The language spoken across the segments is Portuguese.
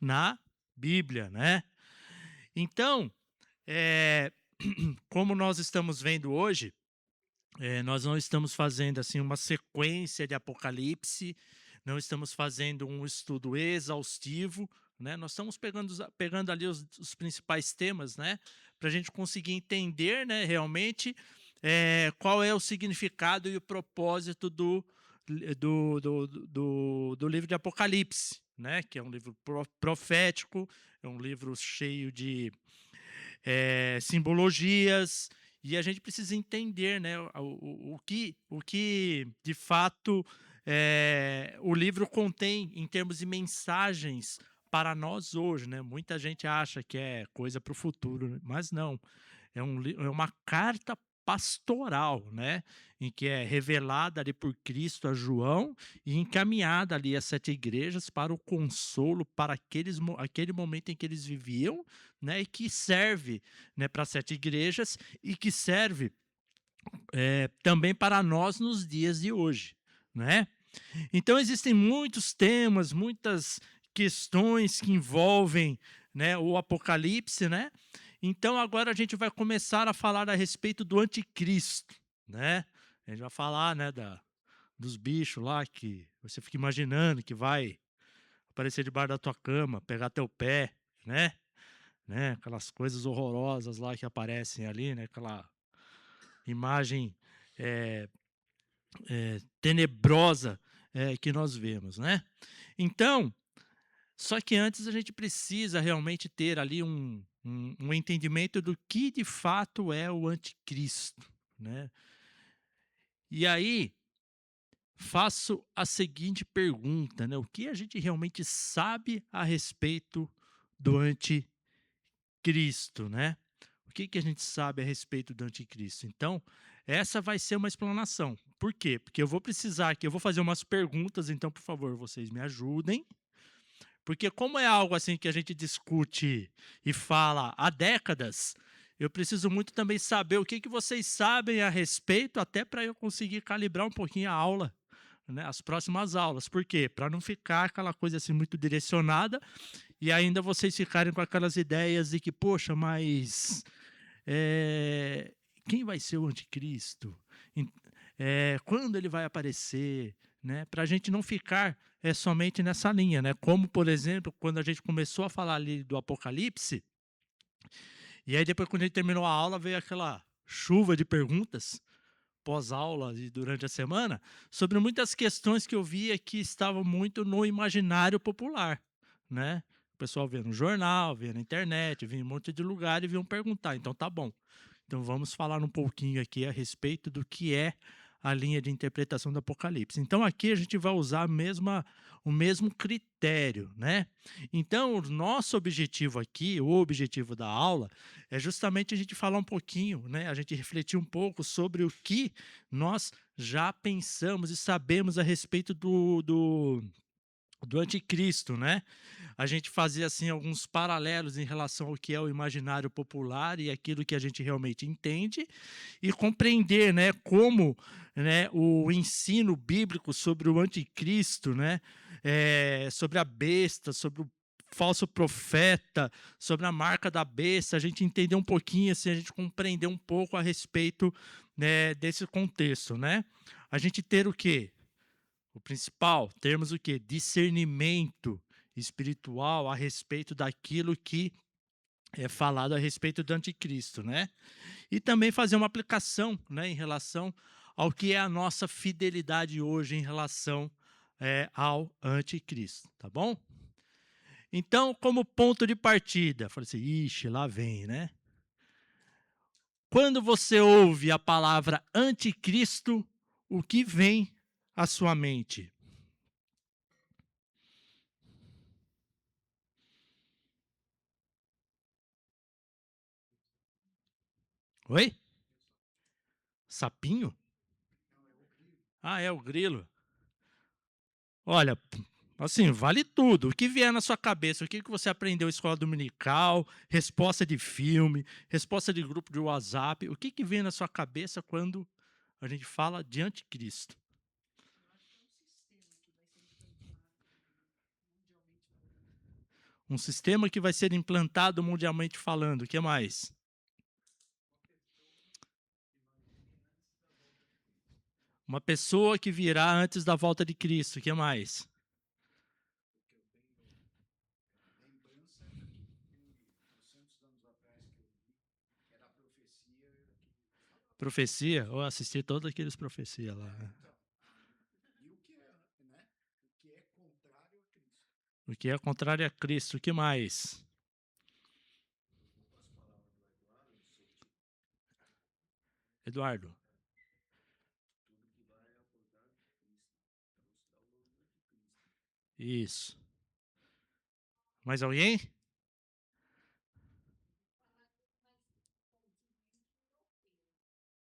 na Bíblia, né? Então, eh, como nós estamos vendo hoje, nós não estamos fazendo assim uma sequência de Apocalipse, não estamos fazendo um estudo exaustivo, né? Nós estamos pegando ali os principais temas, né? Para a gente conseguir entender, né, realmente qual é o significado e o propósito do livro de Apocalipse, né? Que é um livro profético, é um livro cheio de simbologias, e a gente precisa entender, né, o que de fato o livro contém em termos de mensagens para nós hoje, né? Muita gente acha que é coisa para o futuro, né? Mas não. É uma carta pastoral, né? Em que é revelada ali por Cristo a João e encaminhada ali às 7 igrejas para o consolo para aquele momento em que eles viviam, né? E que serve, né, para as 7 igrejas e que serve também para nós nos dias de hoje, né? Então existem muitos temas, muitas questões que envolvem, né, o Apocalipse, né? Então agora a gente vai começar a falar a respeito do anticristo, né? A gente vai falar, né, dos bichos lá que você fica imaginando que vai aparecer debaixo da tua cama, pegar teu pé, né? Aquelas coisas horrorosas lá que aparecem ali, né? Aquela imagem eh, tenebrosa que nós vemos, né? Então, só que antes a gente precisa realmente ter ali um entendimento do que de fato é o anticristo, né? E aí faço a seguinte pergunta, né? O que a gente realmente sabe a respeito do anticristo, né? O que a gente sabe a respeito do anticristo? Então, essa vai ser uma explanação. Por quê? Porque eu vou precisar aqui, eu vou fazer umas perguntas, então, por favor, vocês me ajudem. Porque como é algo assim que a gente discute e fala há décadas, eu preciso muito também saber o que vocês sabem a respeito, até para eu conseguir calibrar um pouquinho a aula, né, as próximas aulas. Por quê? Para não ficar aquela coisa assim muito direcionada e ainda vocês ficarem com aquelas ideias de que, poxa, mas eh, quem vai ser o anticristo? Quando ele vai aparecer? Né? Para a gente não ficar somente nessa linha. Né? Como, por exemplo, quando a gente começou a falar ali do Apocalipse, e aí depois, quando a gente terminou a aula, veio aquela chuva de perguntas pós-aula e durante a semana, sobre muitas questões que eu via que estavam muito no imaginário popular, né? O pessoal via no jornal, via na internet, via em um monte de lugar e vinham perguntar. Então tá bom. Então vamos falar um pouquinho aqui a respeito do que é a linha de interpretação do Apocalipse. Então aqui a gente vai usar o mesmo critério, né? Então o nosso objetivo aqui, o objetivo da aula, é justamente a gente falar um pouquinho, né? A gente refletir um pouco sobre o que nós já pensamos e sabemos a respeito do anticristo, né? A gente fazer assim alguns paralelos em relação ao que é o imaginário popular e aquilo que a gente realmente entende e compreender, né, como, né, o ensino bíblico sobre o anticristo, né, sobre a besta, sobre o falso profeta, sobre a marca da besta, a gente entender um pouquinho, assim, a gente compreender um pouco a respeito, né, desse contexto, né? A gente ter o quê? O principal, termos o quê? Discernimento espiritual a respeito daquilo que é falado a respeito do anticristo, né? E também fazer uma aplicação, né, em relação ao que é a nossa fidelidade hoje em relação ao anticristo, tá bom? Então, como ponto de partida, falei assim, ixi, lá vem, né? Quando você ouve a palavra anticristo, o que vem à sua mente? Oi? Sapinho? Ah, é o grilo. Olha, assim, vale tudo. O que vier na sua cabeça, o que você aprendeu em escola dominical, resposta de filme, resposta de grupo de WhatsApp, o que vem na sua cabeça quando a gente fala de anticristo? Um sistema que vai ser implantado mundialmente falando. O que mais? Uma pessoa que virá antes da volta de Cristo. O que mais? Profecia? Eu assisti todos aqueles profecias lá. O que é contrário a Cristo? O que mais? Eduardo. Isso. Mais alguém?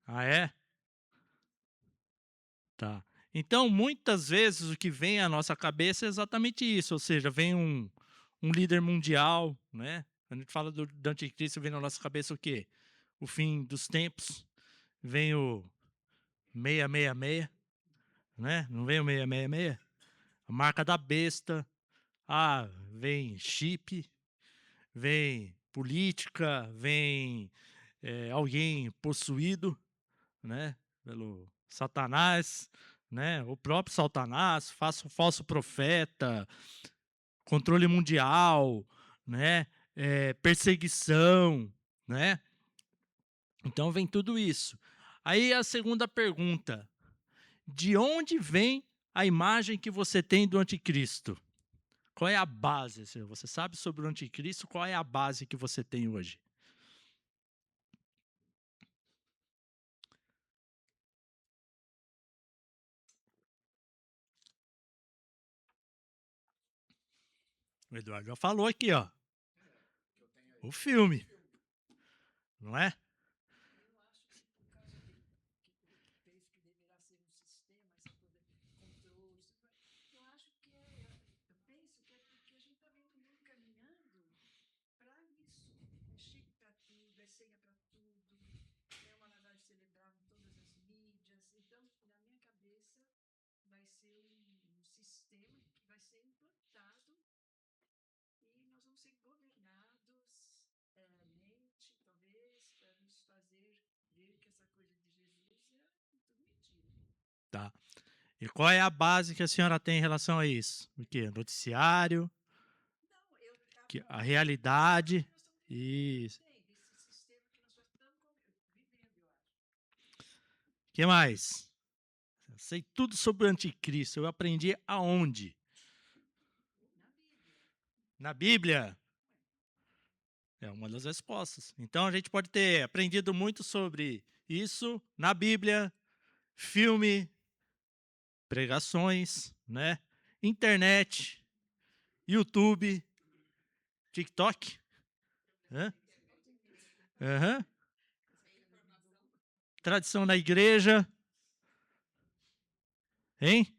Ah, é? Tá. Então, muitas vezes o que vem à nossa cabeça é exatamente isso, ou seja, vem um líder mundial, né? Quando a gente fala do anticristo, vem na nossa cabeça o quê? O fim dos tempos, vem o 666, né? Não vem o 666? A marca da besta, vem chip, vem política, vem alguém possuído, né? Pelo Satanás, né? O próprio Satanás, falso profeta, controle mundial, né? Perseguição, né? Então vem tudo isso. Aí a segunda pergunta: de onde vem a imagem que você tem do anticristo? Qual é a base? Você sabe sobre o anticristo? Qual é a base que você tem hoje? O Eduardo já falou aqui, ó. O filme, não é? Tá. E qual é a base que a senhora tem em relação a isso? O quê? Noticiário? A realidade? Isso. O que mais? Eu sei tudo sobre o anticristo. Eu aprendi aonde? Na Bíblia. É uma das respostas. Então a gente pode ter aprendido muito sobre isso na Bíblia, filme, pregações, né? Internet, YouTube, TikTok. Hã? Aham. Tradição na igreja, hein?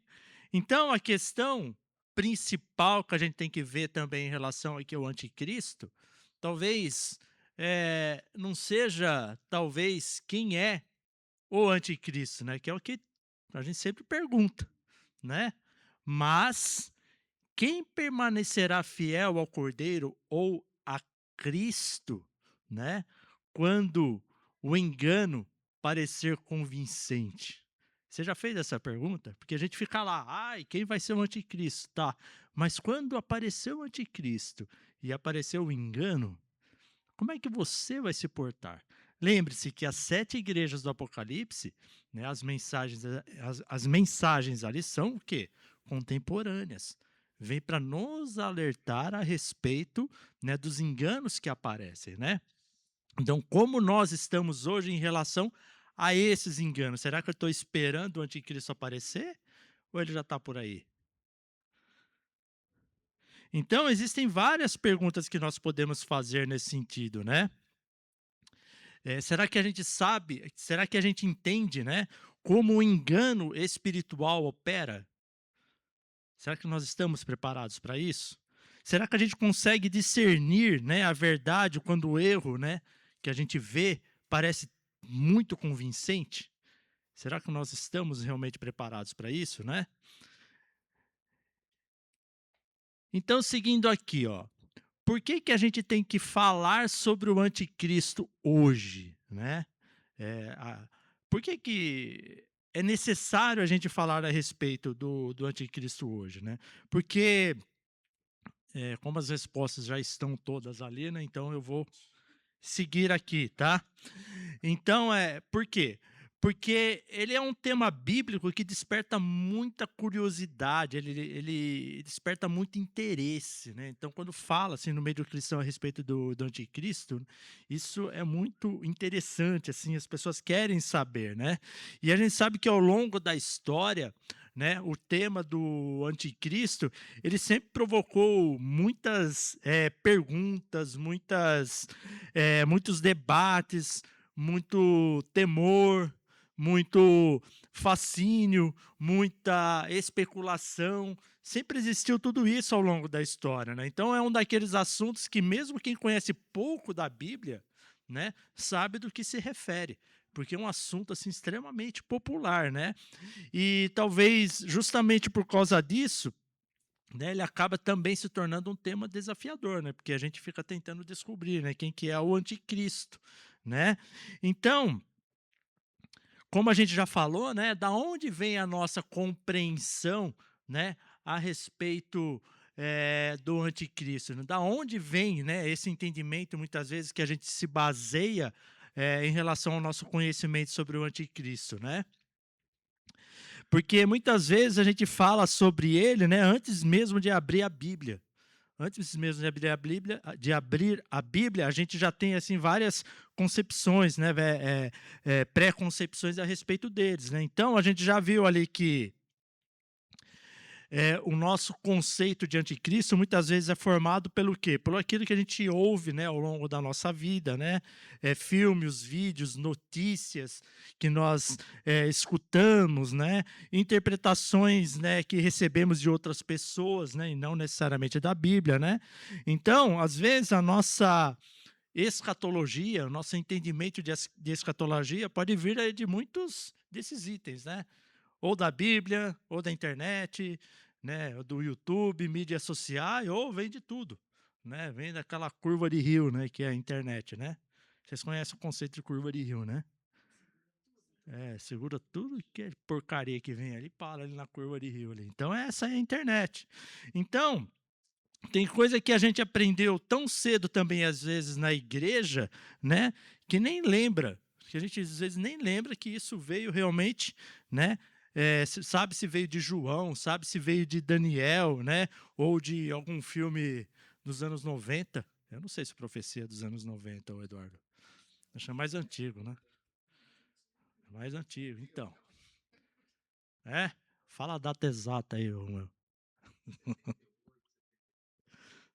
Então, a questão principal que a gente tem que ver também em relação aqui ao anticristo, talvez não seja, talvez, quem é o anticristo, né? Que é o que a gente sempre pergunta, né? Mas quem permanecerá fiel ao Cordeiro ou a Cristo, né? Quando o engano parecer convincente. Você já fez essa pergunta? Porque a gente fica lá, quem vai ser o anticristo? Tá, mas quando apareceu o anticristo e apareceu o engano, como é que você vai se portar? Lembre-se que as 7 igrejas do Apocalipse, né, as mensagens ali são o quê? Contemporâneas. Vem para nos alertar a respeito, né, dos enganos que aparecem, né? Então, como nós estamos hoje em relação a esses enganos? Será que eu estou esperando o anticristo aparecer? Ou ele já está por aí? Então, existem várias perguntas que nós podemos fazer nesse sentido, né? Será que a gente sabe, será que a gente entende, né, como o engano espiritual opera? Será que nós estamos preparados para isso? Será que a gente consegue discernir, né, a verdade quando o erro, né, que a gente vê parece muito convincente? Será que nós estamos realmente preparados para isso, né? Então, seguindo aqui, ó, por que que a gente tem que falar sobre o anticristo hoje, né? Por que que é necessário a gente falar a respeito do anticristo hoje, né? Porque, como as respostas já estão todas ali, né? Então eu vou seguir aqui, tá? Então, por quê? Porque ele é um tema bíblico que desperta muita curiosidade, ele desperta muito interesse, né? Então, quando fala assim no meio do cristão a respeito do anticristo, isso é muito interessante, assim, as pessoas querem saber, né? E a gente sabe que ao longo da história, né, o tema do anticristo, ele sempre provocou muitas perguntas, muitos debates, muito temor, muito fascínio, muita especulação. Sempre existiu tudo isso ao longo da história, né? Então é um daqueles assuntos que mesmo quem conhece pouco da Bíblia, né, sabe do que se refere, porque é um assunto assim extremamente popular, né? E talvez justamente por causa disso, né, ele acaba também se tornando um tema desafiador, né? Porque a gente fica tentando descobrir, né, quem que é o anticristo, né? Então, como a gente já falou, né, da onde vem a nossa compreensão, né, a respeito do anticristo? Né? Da onde vem, né, esse entendimento, muitas vezes, que a gente se baseia em relação ao nosso conhecimento sobre o anticristo, né? Porque muitas vezes a gente fala sobre ele, né, antes mesmo de abrir a Bíblia. Antes mesmo de abrir a Bíblia, a gente já tem assim várias concepções, né, pré-concepções a respeito deles, né? Então a gente já viu ali que o nosso conceito de anticristo muitas vezes é formado pelo quê? Pelo aquilo que a gente ouve, né, ao longo da nossa vida, né? Filmes, vídeos, notícias que nós escutamos, né? Interpretações, né, que recebemos de outras pessoas, né, e não necessariamente da Bíblia, né? Então, às vezes a nossa escatologia, o nosso entendimento de escatologia pode vir aí de muitos desses itens, né? Ou da Bíblia, ou da internet, né, ou do YouTube, mídias sociais, ou vem de tudo, né? Vem daquela curva de rio, né, que é a internet, né? Vocês conhecem o conceito de curva de rio, né? Segura tudo que é porcaria que vem ali, para ali na curva de rio ali. Então essa é a internet. Então, tem coisa que a gente aprendeu tão cedo também, às vezes, na igreja, né? Que nem lembra. Que a gente, às vezes, nem lembra que isso veio realmente, né? Sabe se veio de João, sabe se veio de Daniel, né? Ou de algum filme dos anos 90. Eu não sei se profecia é dos anos 90, ô Eduardo. Acho que é mais antigo, né? É mais antigo, então. Fala a data exata aí, meu.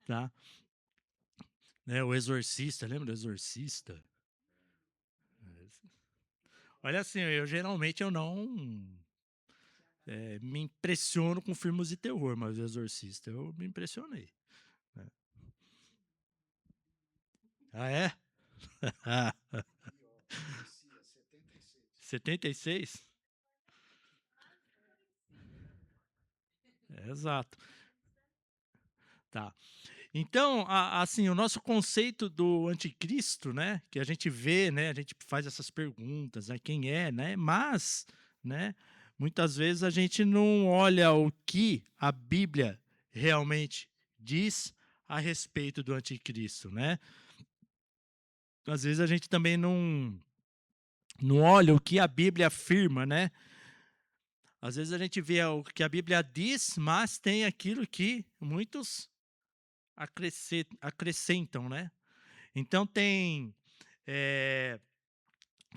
Tá? O Exorcista, lembra do Exorcista? Olha assim, eu geralmente eu não me impressiono com filmes de terror, mas o Exorcista eu me impressionei. Né? Ah, é? 76? Exato. Tá. Então, assim, o nosso conceito do anticristo, né, que a gente vê, né, a gente faz essas perguntas, né, quem é, né, mas, né, muitas vezes a gente não olha o que a Bíblia realmente diz a respeito do anticristo, né? Às vezes a gente também não olha o que a Bíblia afirma, né? Às vezes a gente vê o que a Bíblia diz, mas tem aquilo que muitos acrescentam, né? Então tem eh,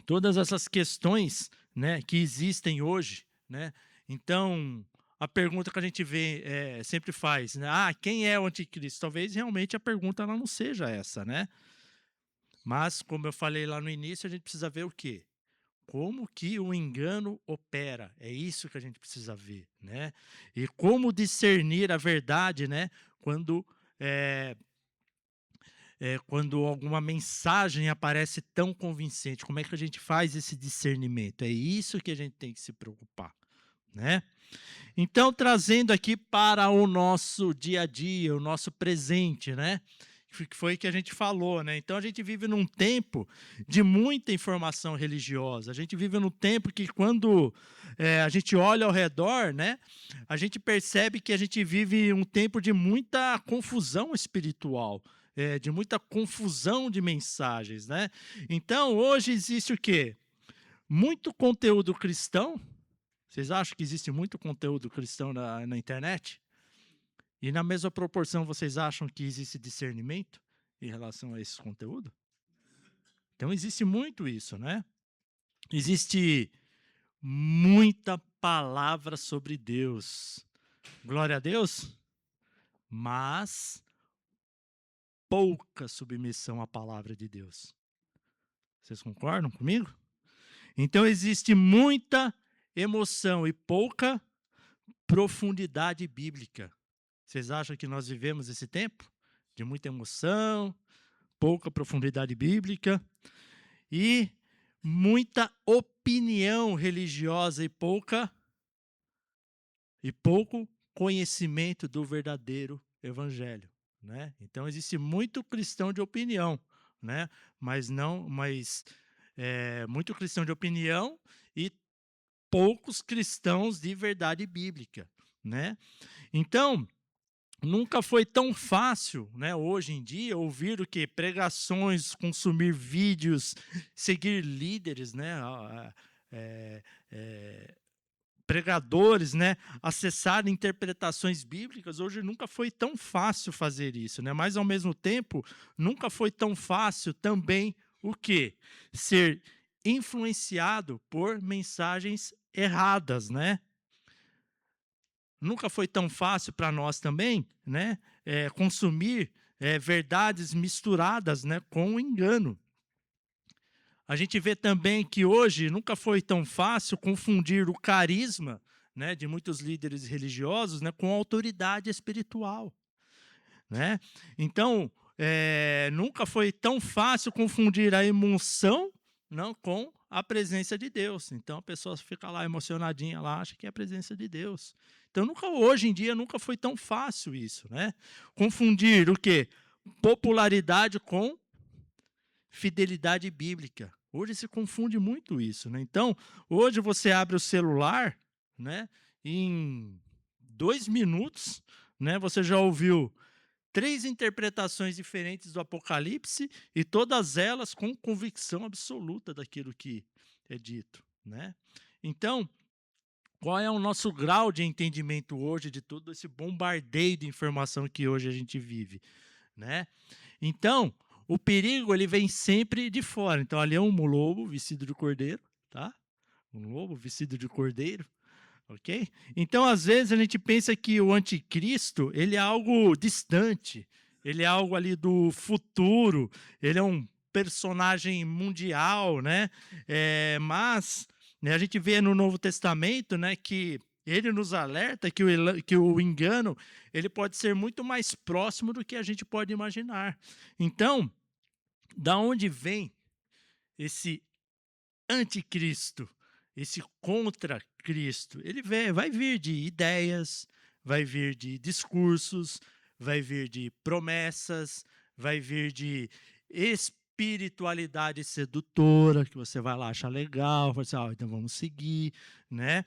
todas essas questões, né, que existem hoje, né? Então a pergunta que a gente vê sempre faz, né? Quem é o anticristo? Talvez realmente a pergunta ela não seja essa, né? Mas como eu falei lá no início, a gente precisa ver o quê? Como que o engano opera? É isso que a gente precisa ver, né? E como discernir a verdade, né? Quando é, quando alguma mensagem aparece tão convincente, como é que a gente faz esse discernimento? É isso que a gente tem que se preocupar, né? Então, trazendo aqui para o nosso dia a dia, o nosso presente, né? que foi que a gente falou, né? Então a gente vive num tempo de muita informação religiosa. A gente vive num tempo que quando a gente olha ao redor, né, a gente percebe que a gente vive um tempo de muita confusão espiritual, de muita confusão de mensagens, né? Então hoje existe o quê? Muito conteúdo cristão. Vocês acham que existe muito conteúdo cristão na internet? E na mesma proporção, vocês acham que existe discernimento em relação a esse conteúdo? Então, existe muito isso, né? Existe muita palavra sobre Deus. Glória a Deus. Mas pouca submissão à palavra de Deus. Vocês concordam comigo? Então, existe muita emoção e pouca profundidade bíblica. Vocês acham que nós vivemos esse tempo de muita emoção, pouca profundidade bíblica e muita opinião religiosa e pouco conhecimento do verdadeiro evangelho, né? Então existe muito cristão de opinião, né? Mas muito cristão de opinião e poucos cristãos de verdade bíblica, né? Então nunca foi tão fácil, né, hoje em dia, ouvir o que? Pregações, consumir vídeos, seguir líderes, né, é, é, pregadores, né, acessar interpretações bíblicas. Hoje nunca foi tão fácil fazer isso, né, mas ao mesmo tempo nunca foi tão fácil também o quê? Ser influenciado por mensagens erradas, né? Nunca foi tão fácil para nós também, né, consumir verdades misturadas, né, com o engano. A gente vê também que hoje nunca foi tão fácil confundir o carisma, né, de muitos líderes religiosos, né, com a autoridade espiritual, né? Então, nunca foi tão fácil confundir a emoção, não, com a presença de Deus. Então a pessoa fica lá emocionadinha, lá acha que é a presença de Deus. Então hoje em dia nunca foi tão fácil isso, né? Confundir o quê? Popularidade com fidelidade bíblica. Hoje se confunde muito isso, né? Então, hoje você abre o celular, né? Em 2 minutos, né? Você já ouviu 3 interpretações diferentes do Apocalipse e todas elas com convicção absoluta daquilo que é dito, né? Então, qual é o nosso grau de entendimento hoje de todo esse bombardeio de informação que hoje a gente vive, né? Então, o perigo ele vem sempre de fora. Então, ali é um lobo vestido de cordeiro, tá? Um lobo vestido de cordeiro, ok? Então, às vezes a gente pensa que o anticristo ele é algo distante, ele é algo ali do futuro, ele é um personagem mundial, né? Mas né, a gente vê no Novo Testamento, né, que ele nos alerta que o engano ele pode ser muito mais próximo do que a gente pode imaginar. Então, da onde vem esse anticristo, esse contra Cristo? Ele vai vir de ideias, vai vir de discursos, vai vir de promessas, vai vir de espiritualidade sedutora, que você vai lá achar legal, vai dizer, então vamos seguir, né?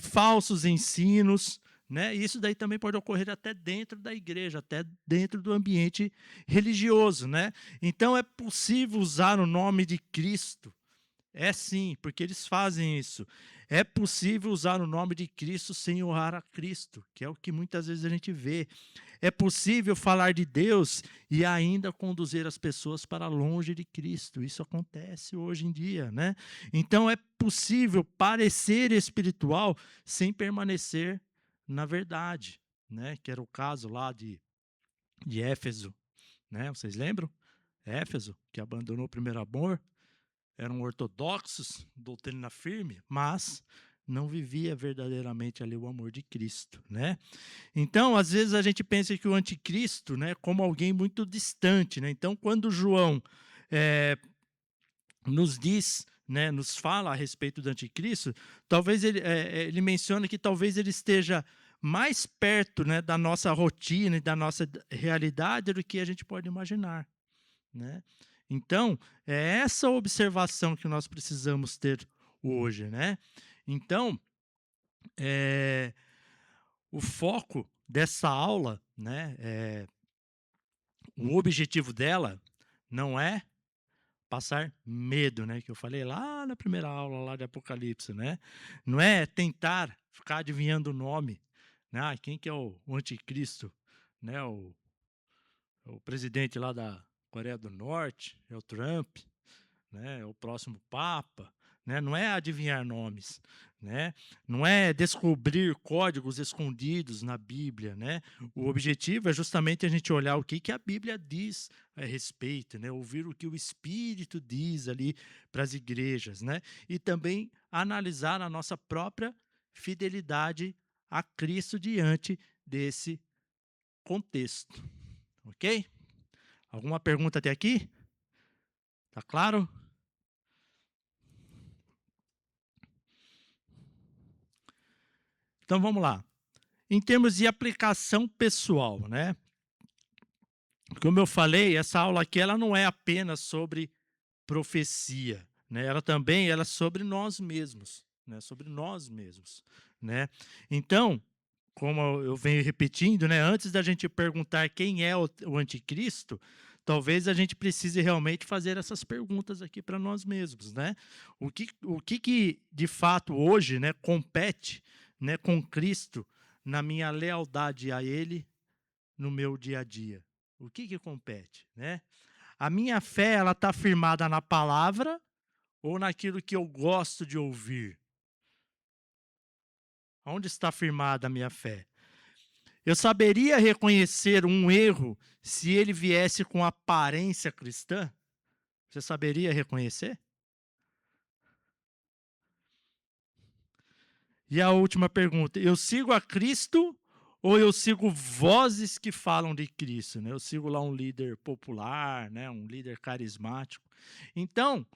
Falsos ensinos, né? Isso daí também pode ocorrer até dentro da igreja, até dentro do ambiente religioso, né? Então é possível usar o nome de Cristo. É sim, porque eles fazem isso. É possível usar o nome de Cristo sem honrar a Cristo, que é o que muitas vezes a gente vê. É possível falar de Deus e ainda conduzir as pessoas para longe de Cristo. Isso acontece hoje em dia, né? Então é possível parecer espiritual sem permanecer na verdade, né? Que era o caso lá de Éfeso, né? Vocês lembram? Éfeso, que abandonou o primeiro amor, eram ortodoxos, doutrina firme, mas não vivia verdadeiramente ali o amor de Cristo, né? Então, às vezes a gente pensa que o anticristo, né, como alguém muito distante, né? Então, quando João nos diz, né, nos fala a respeito do anticristo, talvez ele menciona que talvez ele esteja mais perto, né, da nossa rotina e da nossa realidade do que a gente pode imaginar, né? Então, é essa observação que nós precisamos ter hoje, né? Então, é, o foco dessa aula, né, o objetivo dela não é passar medo, né, que eu falei lá na primeira aula lá de Apocalipse, né? Não é tentar ficar adivinhando o nome, né? Quem que é o anticristo, né? O presidente lá da Coreia do Norte, é o Trump, né? É o próximo Papa, né? Não é adivinhar nomes, né? Não é descobrir códigos escondidos na Bíblia, né? O objetivo é justamente a gente olhar o que, que a Bíblia diz a respeito, né? Ouvir o que o Espírito diz ali para as igrejas, né? E também analisar a nossa própria fidelidade a Cristo diante desse contexto, ok? Alguma pergunta até aqui? Tá claro? Então vamos lá. Em termos de aplicação pessoal, né? Como eu falei, essa aula aqui ela não é apenas sobre profecia, né? Ela é sobre nós mesmos, né? Sobre nós mesmos, né? Então, como eu venho repetindo, né? Antes da gente perguntar quem é o anticristo, talvez a gente precise realmente fazer essas perguntas aqui para nós mesmos, né? O que de fato hoje, né, compete, né, com Cristo na minha lealdade a Ele no meu dia a dia? O que compete, né? A minha fé, ela está firmada na palavra ou naquilo que eu gosto de ouvir? Onde está firmada a minha fé? Eu saberia reconhecer um erro se ele viesse com aparência cristã? Você saberia reconhecer? E a última pergunta: eu sigo a Cristo ou eu sigo vozes que falam de Cristo? Né? Eu sigo lá um líder popular, né? Um líder carismático. Então,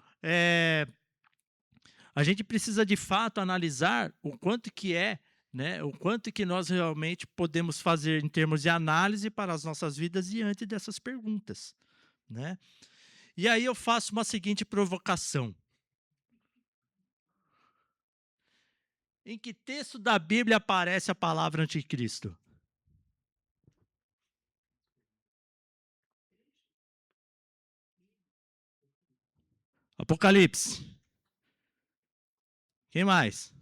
a gente precisa de fato analisar o quanto que né, o quanto que nós realmente podemos fazer em termos de análise para as nossas vidas diante dessas perguntas, né? E aí eu faço uma seguinte provocação: em que texto da Bíblia aparece a palavra anticristo? Apocalipse. Quem mais?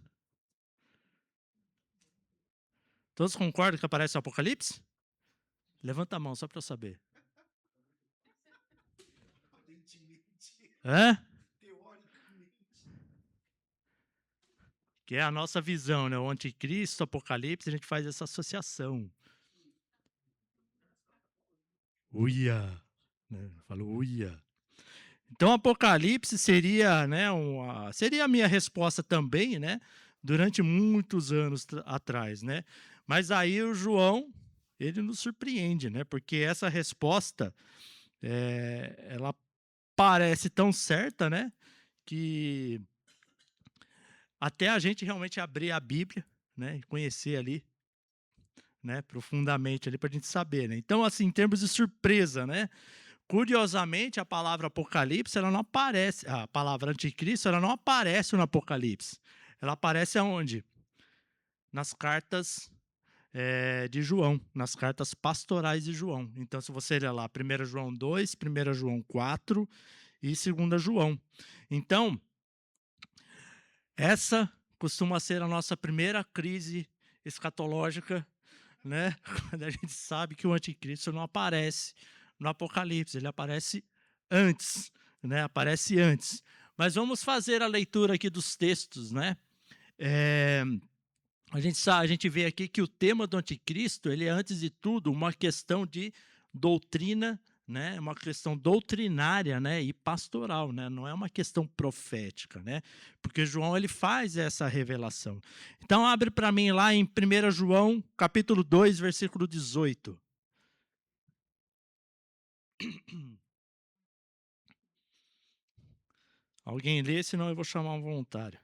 Todos concordam que aparece o Apocalipse? Levanta a mão só para eu saber. Hã? Que é a nossa visão, né? O anticristo, o Apocalipse, a gente faz essa associação. Uia, né? Falou uia. Então, Apocalipse seria, né, seria a minha resposta também, né, durante muitos anos atrás, né? Mas aí o João, ele nos surpreende, né? Porque essa resposta, ela parece tão certa, né? Que até a gente realmente abrir a Bíblia, né, e conhecer ali, né, profundamente ali para a gente saber, né? Então, assim, em termos de surpresa, né? Curiosamente, a palavra Apocalipse, ela não aparece, a palavra anticristo, ela não aparece no Apocalipse. Ela aparece aonde? Nas cartas de João, nas cartas pastorais de João. Então, se você ler lá 1 João 2, 1 João 4 e 2 João. Então, essa costuma ser a nossa primeira crise escatológica, né? Quando a gente sabe que o anticristo não aparece no Apocalipse, ele aparece antes, né? Aparece antes. Mas vamos fazer a leitura aqui dos textos, né? É, a gente vê aqui que o tema do anticristo, ele é antes de tudo uma questão de doutrina, né? Uma questão doutrinária, né? E pastoral, né? Não é uma questão profética, né? Porque João ele faz essa revelação. Então abre para mim lá em 1 João, capítulo 2, versículo 18. Alguém lê, senão eu vou chamar um voluntário.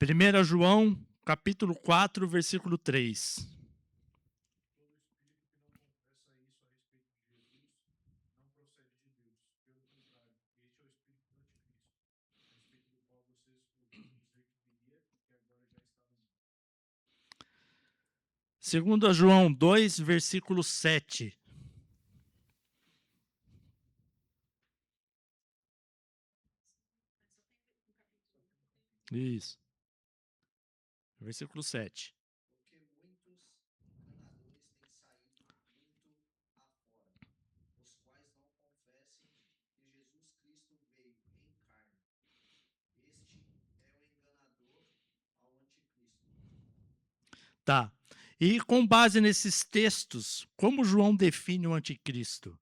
1 João, capítulo 4, versículo 3. Segundo a João 2, versículo 7. Isso. Versículo 7. Porque muitos enganadores têm saído muito afora, os quais não confessem que Jesus Cristo veio em carne. Este é o enganador ao anticristo. Tá. E com base nesses textos, como João define o anticristo?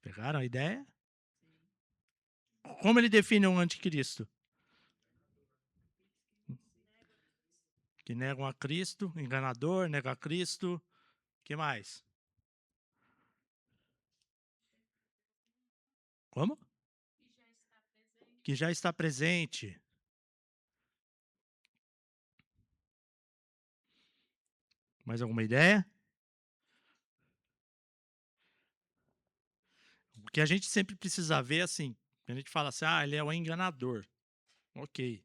Pegaram a ideia? Como ele define um anticristo? Que negam a Cristo, enganador, nega a Cristo. Que mais? Como? Que já está presente. Mais alguma ideia? O que a gente sempre precisa ver, assim, a gente fala assim, ele é o enganador. Ok.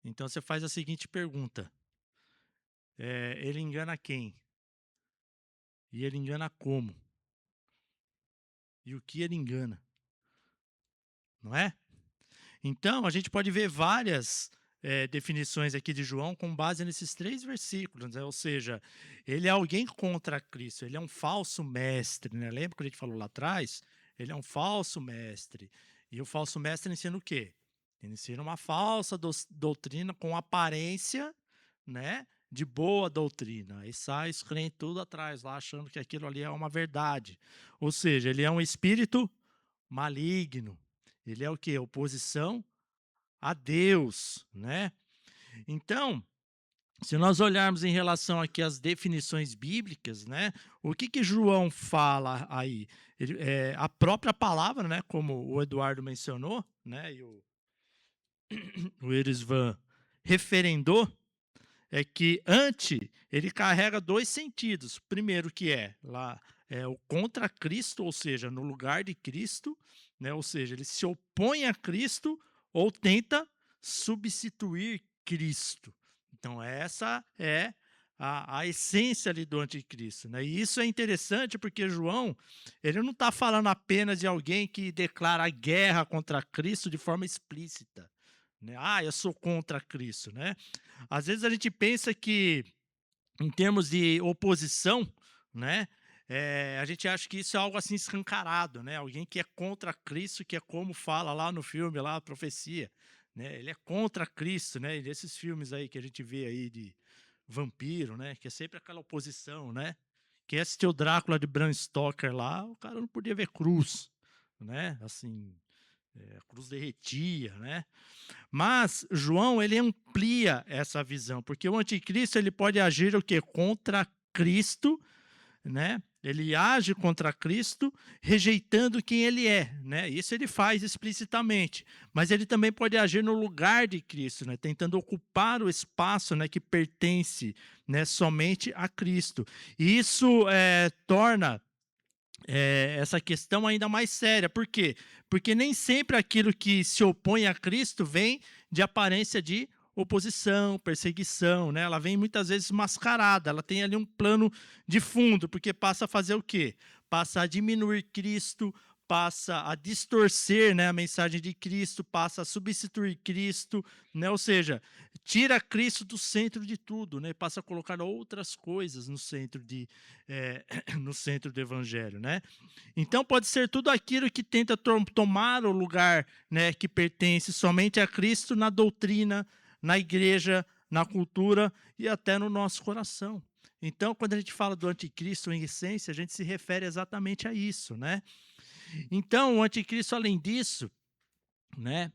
Então você faz a seguinte pergunta. Ele engana quem? E ele engana como? E o que ele engana? Não é? Então, a gente pode ver várias definições aqui de João com base nesses 3 versículos, né? Ou seja, ele é alguém contra Cristo, ele é um falso mestre, né? Lembra que a gente falou lá atrás? Ele é um falso mestre. E o falso mestre ensina o quê? Ele ensina uma falsa doutrina com aparência, né, de boa doutrina. E sai os crentes tudo atrás, lá achando que aquilo ali é uma verdade. Ou seja, ele é um espírito maligno. Ele é o quê? Oposição a Deus, né? Então, se nós olharmos em relação aqui às definições bíblicas, né? O que João fala aí? A própria palavra, né? Como o Eduardo mencionou, né? E o Erisvan referendou, é que ele carrega 2 sentidos. Primeiro que é o contra Cristo, ou seja, no lugar de Cristo, né? Ou seja, ele se opõe a Cristo ou tenta substituir Cristo. Então essa é a essência ali do anticristo, né? E isso é interessante porque João, ele não está falando apenas de alguém que declara guerra contra Cristo de forma explícita, né? Eu sou contra Cristo, né? Às vezes a gente pensa que, em termos de oposição, né, a gente acha que isso é algo assim escancarado, né? Alguém que é contra Cristo, que é como fala lá no filme, lá a profecia, né? Ele é contra Cristo, né? E desses filmes aí que a gente vê aí de vampiro, né? Que é sempre aquela oposição, né? Quem assistiu o Drácula de Bram Stoker lá, o cara não podia ver cruz, né? Assim, a cruz derretia, né? Mas João, ele amplia essa visão, porque o anticristo ele pode agir o quê? Contra Cristo, né? Ele age contra Cristo, rejeitando quem ele é, né? Isso ele faz explicitamente, mas ele também pode agir no lugar de Cristo, né? Tentando ocupar o espaço, né, que pertence, né, somente a Cristo. E isso torna essa questão ainda mais séria. Por quê? Porque nem sempre aquilo que se opõe a Cristo vem de aparência de oposição, perseguição, né? Ela vem muitas vezes mascarada, ela tem ali um plano de fundo, porque passa a fazer o quê? Passa a diminuir Cristo, passa a distorcer, né, a mensagem de Cristo, passa a substituir Cristo, né? Ou seja, tira Cristo do centro de tudo, né? Passa a colocar outras coisas no centro no centro do evangelho, né? Então pode ser tudo aquilo que tenta tomar o lugar, né, que pertence somente a Cristo na doutrina, na igreja, na cultura e até no nosso coração. Então, quando a gente fala do anticristo em essência, a gente se refere exatamente a isso, né? Então, o anticristo, além disso, né,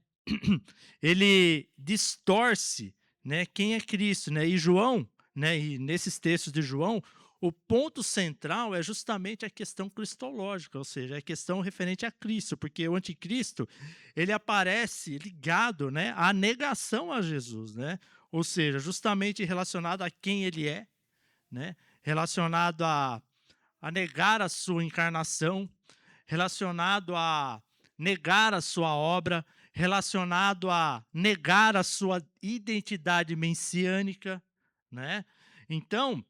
ele distorce, né, quem é Cristo, né? E João, né, e nesses textos de João, o ponto central é justamente a questão cristológica, ou seja, a questão referente a Cristo, porque o anticristo, ele aparece ligado, né, à negação a Jesus, né? ou seja, justamente relacionado a quem ele é, né? Relacionado a negar a sua encarnação, relacionado a negar a sua obra, relacionado a negar a sua identidade messiânica, né? Então,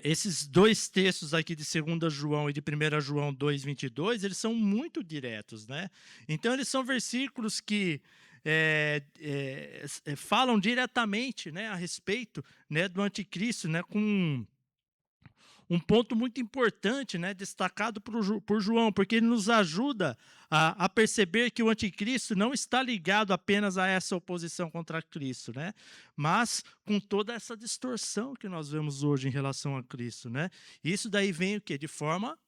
esses dois textos aqui de 2 João e de 1 João 2:22, eles são muito diretos, né? Então, eles são versículos que falam diretamente, né, a respeito, né, do anticristo, né, com um ponto muito importante, né, destacado por João, porque ele nos ajuda a perceber que o anticristo não está ligado apenas a essa oposição contra Cristo, né, mas com toda essa distorção que nós vemos hoje em relação a Cristo, né. Isso daí vem o quê? De forma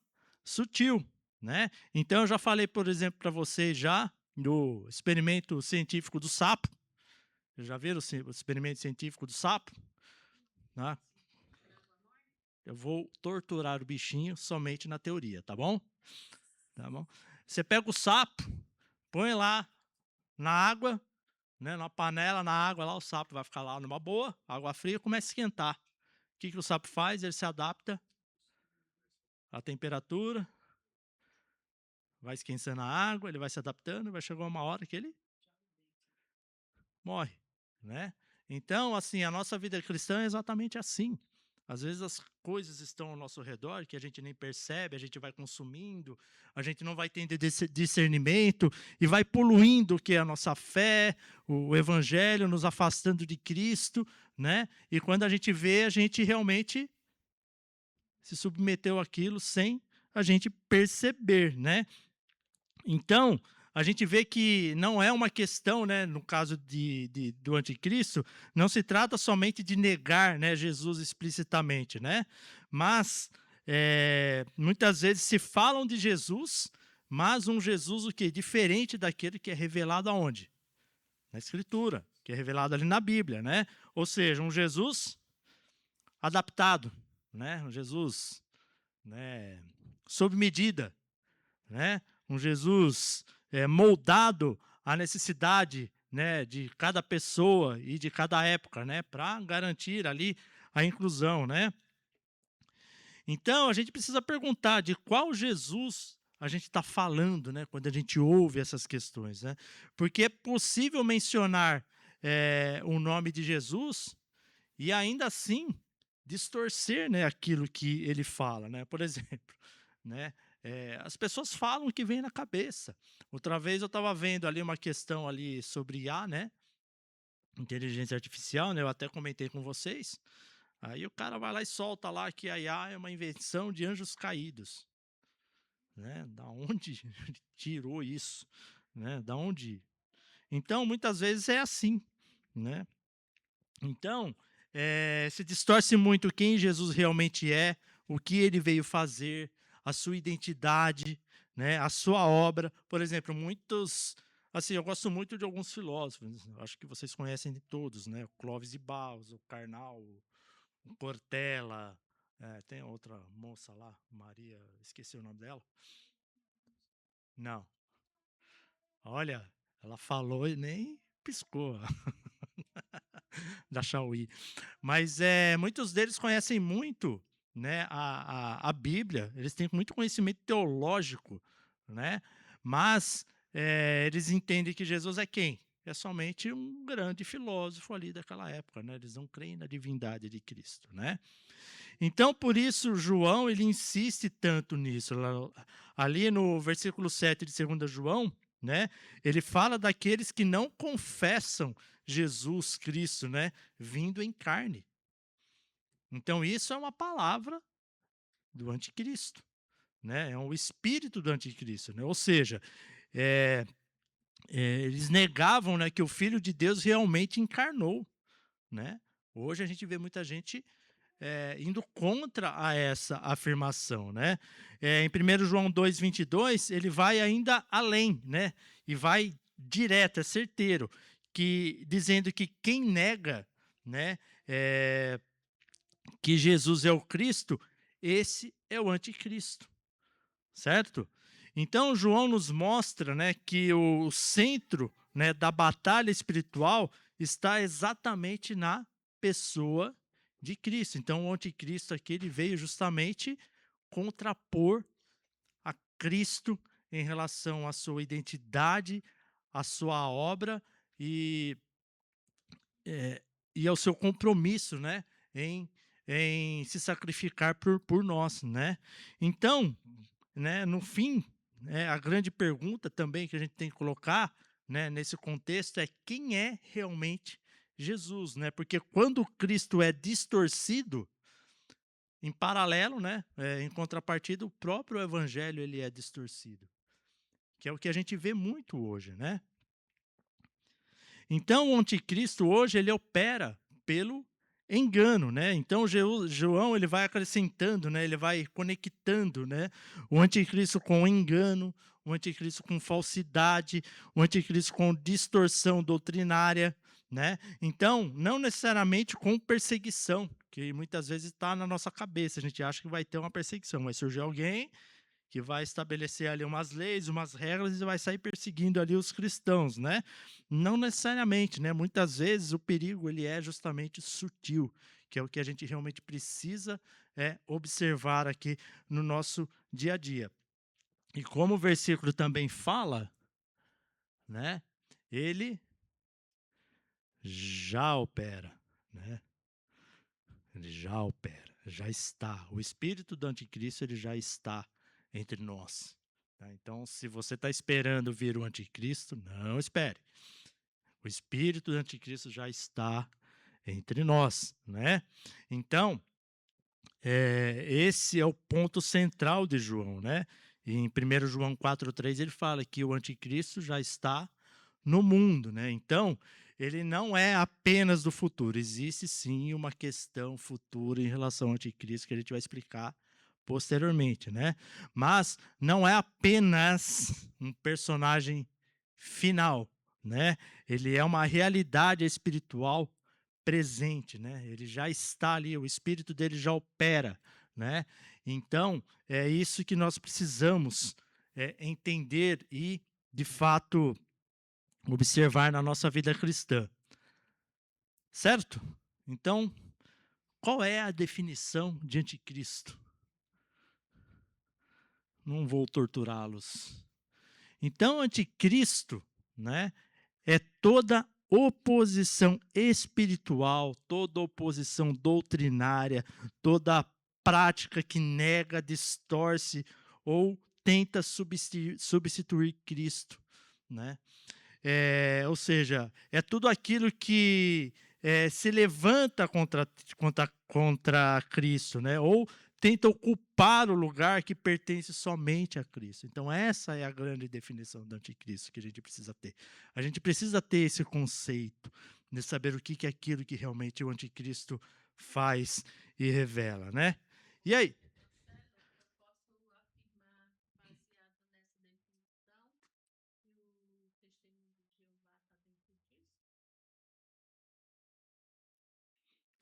sutil, né. Então eu já falei, por exemplo, para vocês já do experimento científico do sapo. Já viram o experimento científico do sapo? Né? Eu vou torturar o bichinho somente na teoria, tá bom? Tá bom? Você pega o sapo, põe lá na água, né, na panela, na água lá, o sapo vai ficar lá numa boa, água fria, começa a esquentar. O que o sapo faz? Ele se adapta à temperatura, vai esquentando a água, ele vai se adaptando, vai chegar uma hora que ele morre, né? Então, assim, a nossa vida cristã é exatamente assim. Às vezes as coisas estão ao nosso redor que a gente nem percebe, a gente vai consumindo, a gente não vai tendo discernimento e vai poluindo o que é a nossa fé, o evangelho, nos afastando de Cristo, né? E quando a gente vê, a gente realmente se submeteu àquilo sem a gente perceber, né? Então, a gente vê que não é uma questão, né, no caso do anticristo, não se trata somente de negar, né, Jesus explicitamente, né? Mas muitas vezes se falam de Jesus, mas um Jesus o quê? Diferente daquele que é revelado aonde? Na Escritura, que é revelado ali na Bíblia, né? Ou seja, um Jesus adaptado, né? Um Jesus, né, sob medida, né? Um Jesus moldado à necessidade, né, de cada pessoa e de cada época, né, para garantir ali a inclusão, né? Então a gente precisa perguntar de qual Jesus a gente está falando, né, quando a gente ouve essas questões, né? Porque é possível mencionar o nome de Jesus e ainda assim distorcer, né, aquilo que ele fala, né? Por exemplo, né? As pessoas falam o que vem na cabeça. Outra vez eu estava vendo ali uma questão ali sobre IA, né? Inteligência artificial, né? Eu até comentei com vocês. Aí o cara vai lá e solta lá que a IA é uma invenção de anjos caídos, né? Da onde tirou isso, né? Da onde? Então, muitas vezes é assim, né? Então, se distorce muito quem Jesus realmente é, o que ele veio fazer, a sua identidade, né, a sua obra. Por exemplo, muitos. Assim, eu gosto muito de alguns filósofos, acho que vocês conhecem de todos, né? O Clóvis de Barros, o Karnal, o Cortella, tem outra moça lá, Maria, esqueci o nome dela. Não. Olha, ela falou e nem piscou da Chauí. Mas muitos deles conhecem muito, né, a Bíblia, eles têm muito conhecimento teológico, né? Mas eles entendem que Jesus é quem? É somente um grande filósofo ali daquela época, né? Eles não creem na divindade de Cristo, né? Então, por isso, João ele insiste tanto nisso. Ali no versículo 7 de 2 João, né, ele fala daqueles que não confessam Jesus Cristo, né, vindo em carne. Então, isso é uma palavra do anticristo, né? É um espírito do anticristo, né? Ou seja, eles negavam, né, que o Filho de Deus realmente encarnou, né? Hoje a gente vê muita gente indo contra a essa afirmação, né? Em 1 João 2:22, ele vai ainda além, né? E vai direto, é certeiro, dizendo que quem nega, né, que Jesus é o Cristo, esse é o anticristo, certo? Então João nos mostra, né, que o centro, né, da batalha espiritual está exatamente na pessoa de Cristo. Então, o anticristo aqui ele veio justamente contrapor a Cristo em relação à sua identidade, à sua obra e, eh, e ao seu compromisso, né, em, em se sacrificar por nós, né? Então, né, no fim, né, a grande pergunta também que a gente tem que colocar, né, nesse contexto é quem é realmente Jesus, né? Porque quando Cristo é distorcido, em paralelo, né, em contrapartida, o próprio evangelho ele é distorcido, que é o que a gente vê muito hoje, né? Então, o anticristo hoje ele opera pelo engano, né? Então, João ele vai acrescentando, né? Ele vai conectando, né? O anticristo com engano, o anticristo com falsidade, o anticristo com distorção doutrinária, né? Então, não necessariamente com perseguição, que muitas vezes está na nossa cabeça. A gente acha que vai ter uma perseguição, vai surgir alguém que vai estabelecer ali umas leis, umas regras e vai sair perseguindo ali os cristãos, né? Não necessariamente, né? Muitas vezes o perigo ele é justamente sutil, que é o que a gente realmente precisa observar aqui no nosso dia a dia. E como o versículo também fala, né? Ele já opera, né? Ele já opera, já está. O espírito do anticristo ele já está entre nós. Tá? Então, se você está esperando vir o anticristo, não espere. O espírito do anticristo já está entre nós, né? Então, esse é o ponto central de João, né? E em 1 João 4,3 ele fala que o anticristo já está no mundo, né? Então, ele não é apenas do futuro, existe sim uma questão futura em relação ao anticristo que a gente vai explicar posteriormente, né? Mas não é apenas um personagem final, né? Ele é uma realidade espiritual presente, né? Ele já está ali, o espírito dele já opera, né? Então, é isso que nós precisamos entender e, de fato, observar na nossa vida cristã. Certo? Então, qual é a definição de anticristo? Não vou torturá-los. Então, anticristo, né, é toda oposição espiritual, toda oposição doutrinária, toda prática que nega, distorce ou tenta substituir Cristo, né? Ou seja, é tudo aquilo que se levanta contra Cristo, né? Ou tenta ocupar o lugar que pertence somente a Cristo. Então, essa é a grande definição do anticristo que a gente precisa ter. A gente precisa ter esse conceito de saber o que é aquilo que realmente o anticristo faz e revela, né? E aí?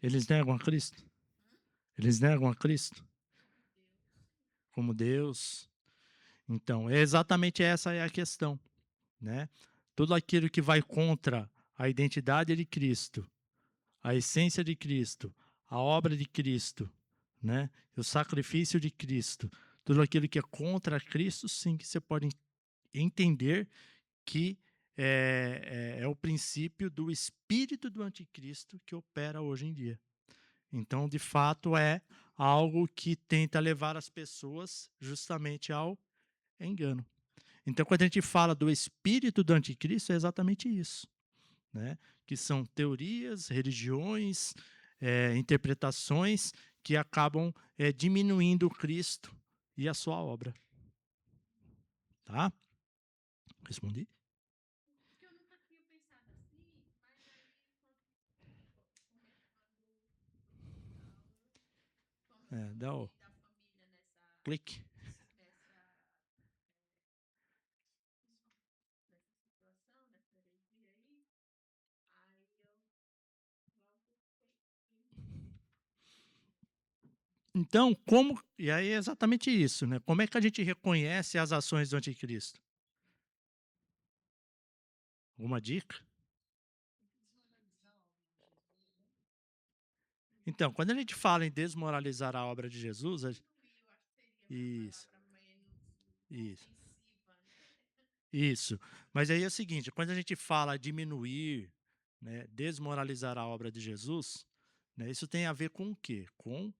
Eles negam a Cristo? Eles negam a Cristo como Deus? Então, é exatamente essa é a questão, né? Tudo aquilo que vai contra a identidade de Cristo, a essência de Cristo, a obra de Cristo, né? O sacrifício de Cristo, tudo aquilo que é contra Cristo, sim, que você pode entender que é o princípio do espírito do anticristo que opera hoje em dia. Então, de fato, é algo que tenta levar as pessoas justamente ao engano. Então, quando a gente fala do espírito do anticristo, é exatamente isso, né? Que são teorias, religiões, interpretações que acabam diminuindo Cristo e a sua obra. Tá? Respondi? Dá o clique. Então, como. E aí é exatamente isso, né? Como é que a gente reconhece as ações do anticristo? Alguma dica? Então, quando a gente fala em desmoralizar a obra de Jesus, isso, isso, isso. Mas aí é o seguinte, quando a gente fala diminuir, né, desmoralizar a obra de Jesus, né, isso tem a ver com o quê? Com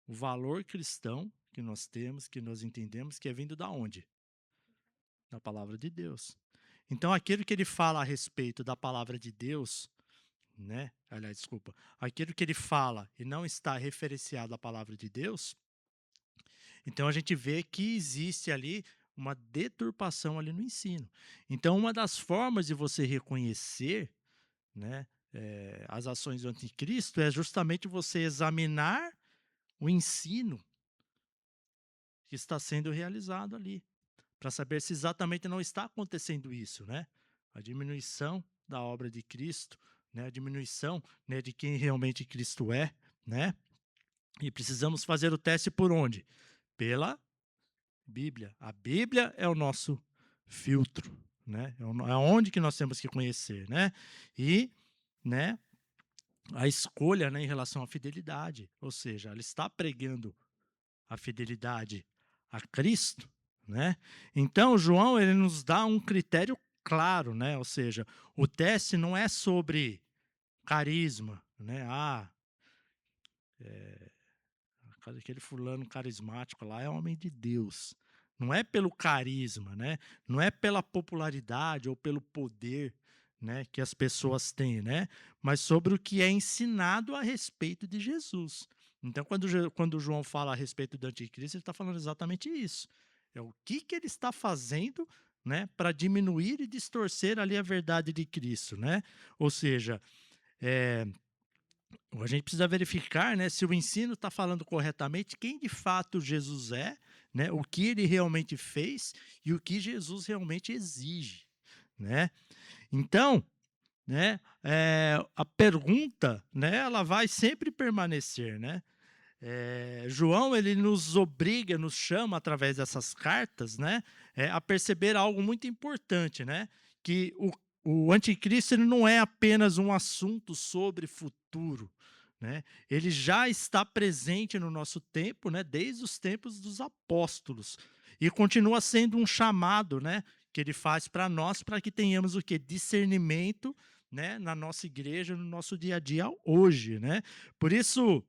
o valor cristão que nós temos, que nós entendemos, que é vindo da onde? Da palavra de Deus. Então, aquilo que ele fala a respeito da palavra de Deus, né? Aliás, desculpa. Aquilo que ele fala e não está referenciado à palavra de Deus, então a gente vê que existe ali uma deturpação ali no ensino. Então, uma das formas de você reconhecer, né, as ações do anticristo é justamente você examinar o ensino que está sendo realizado ali, para saber se exatamente não está acontecendo isso, né? A diminuição da obra de Cristo, né? A diminuição, né, de quem realmente Cristo é, né? E precisamos fazer o teste por onde? Pela Bíblia. A Bíblia é o nosso filtro, né? É onde que nós temos que conhecer, né? E, né, a escolha, né, em relação à fidelidade, ou seja, ela está pregando a fidelidade a Cristo, né? Então, João ele nos dá um critério claro, né? Ou seja, o teste não é sobre carisma, né? Aquele fulano carismático lá é homem de Deus. Não é pelo carisma, né? Não é pela popularidade ou pelo poder, né, que as pessoas têm, né? Mas sobre o que é ensinado a respeito de Jesus. Então, quando João fala a respeito do anticristo, ele está falando exatamente isso. É o que ele está fazendo, né, para diminuir e distorcer ali a verdade de Cristo, né? Ou seja, é, a gente precisa verificar, né, se o ensino está falando corretamente quem de fato Jesus é, né, o que ele realmente fez e o que Jesus realmente exige, né? Então, né, a pergunta, né, ela vai sempre permanecer, né? João ele nos obriga, nos chama através dessas cartas, né, a perceber algo muito importante, né, que o anticristo ele não é apenas um assunto sobre futuro, né, ele já está presente no nosso tempo, né, desde os tempos dos apóstolos e continua sendo um chamado, né, que ele faz para nós para que tenhamos o que discernimento, né, na nossa igreja, no nosso dia a dia hoje, né. Por isso,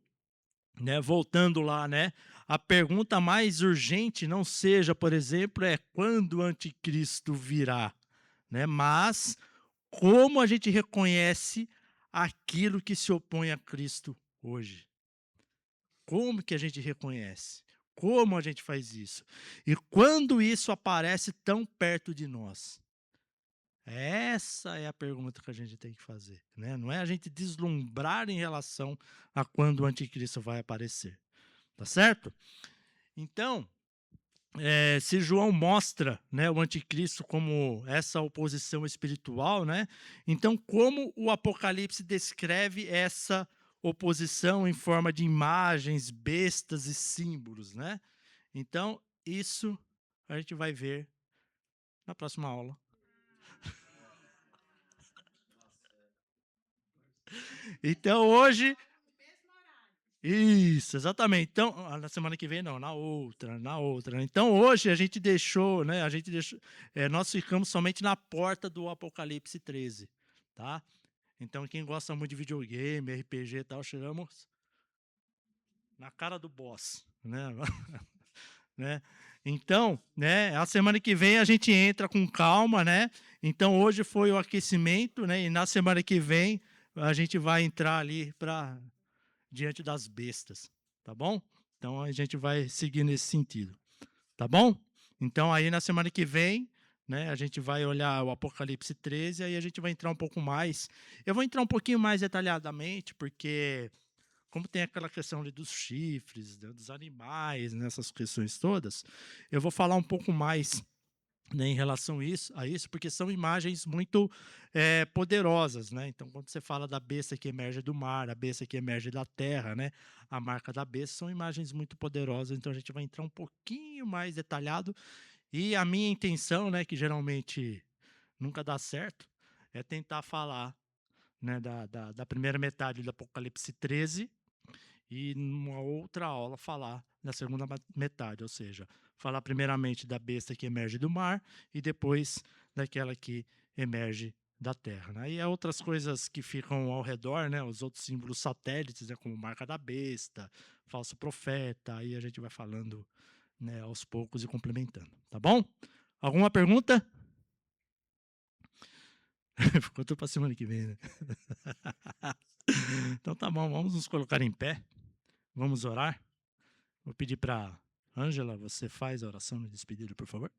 né, voltando lá, né, a pergunta mais urgente não seja, por exemplo, quando o anticristo virá, né, mas como a gente reconhece aquilo que se opõe a Cristo hoje? Como que a gente reconhece? Como a gente faz isso? E quando isso aparece tão perto de nós? Essa é a pergunta que a gente tem que fazer, né? Não é a gente deslumbrar em relação a quando o anticristo vai aparecer. Tá certo? Então, se João mostra, né, o anticristo como essa oposição espiritual, né, então como o Apocalipse descreve essa oposição em forma de imagens, bestas e símbolos, né? Então, isso a gente vai ver na próxima aula. Então, hoje isso, exatamente. Então, na semana que vem não, na outra. Então, hoje a gente deixou, né, nós ficamos somente na porta do Apocalipse 13, tá? Então, quem gosta muito de videogame, RPG e tal, chegamos na cara do boss, né? né? Então, né, a semana que vem a gente entra com calma, né? Então, hoje foi o aquecimento, né? E na semana que vem a gente vai entrar ali para diante das bestas, tá bom? Então a gente vai seguir nesse sentido, tá bom? Então aí na semana que vem, né, a gente vai olhar o Apocalipse 13 aí a gente vai entrar um pouco mais. Eu vou entrar um pouquinho mais detalhadamente porque como tem aquela questão ali dos chifres, né, dos animais, nessas questões todas, eu vou falar um pouco mais, né, em relação a isso, porque são imagens muito poderosas, né? Então, quando você fala da besta que emerge do mar, a besta que emerge da terra, né? A marca da besta, são imagens muito poderosas. Então, a gente vai entrar um pouquinho mais detalhado. E a minha intenção, né, que geralmente nunca dá certo, é tentar falar, né, da primeira metade do Apocalipse 13, e numa outra aula falar da segunda metade, ou seja, falar primeiramente da besta que emerge do mar e depois daquela que emerge da terra, né? E há outras coisas que ficam ao redor, né? Os outros símbolos satélites, né? Como marca da besta, falso profeta, aí a gente vai falando, né, aos poucos e complementando, tá bom? Alguma pergunta? Ficou tudo para semana que vem, né? Então tá bom, vamos nos colocar em pé, vamos orar. Vou pedir para Ângela, você faz a oração de despedida, por favor.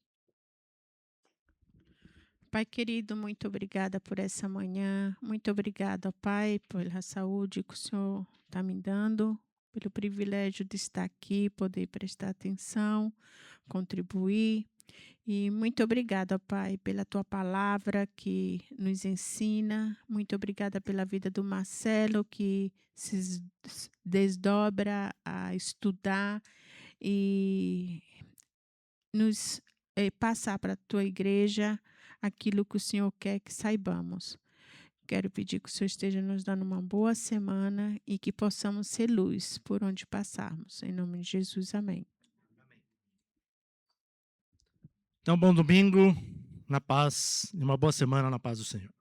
Pai querido, muito obrigada por essa manhã. Muito obrigada, Pai, pela saúde que o Senhor está me dando, pelo privilégio de estar aqui, poder prestar atenção, contribuir. E muito obrigada, Pai, pela tua palavra que nos ensina. Muito obrigada pela vida do Marcelo, que se desdobra a estudar e nos passar para a tua igreja aquilo que o Senhor quer que saibamos. Quero pedir que o Senhor esteja nos dando uma boa semana e que possamos ser luz por onde passarmos. Em nome de Jesus, amém. Então, bom domingo, na paz, e uma boa semana na paz do Senhor.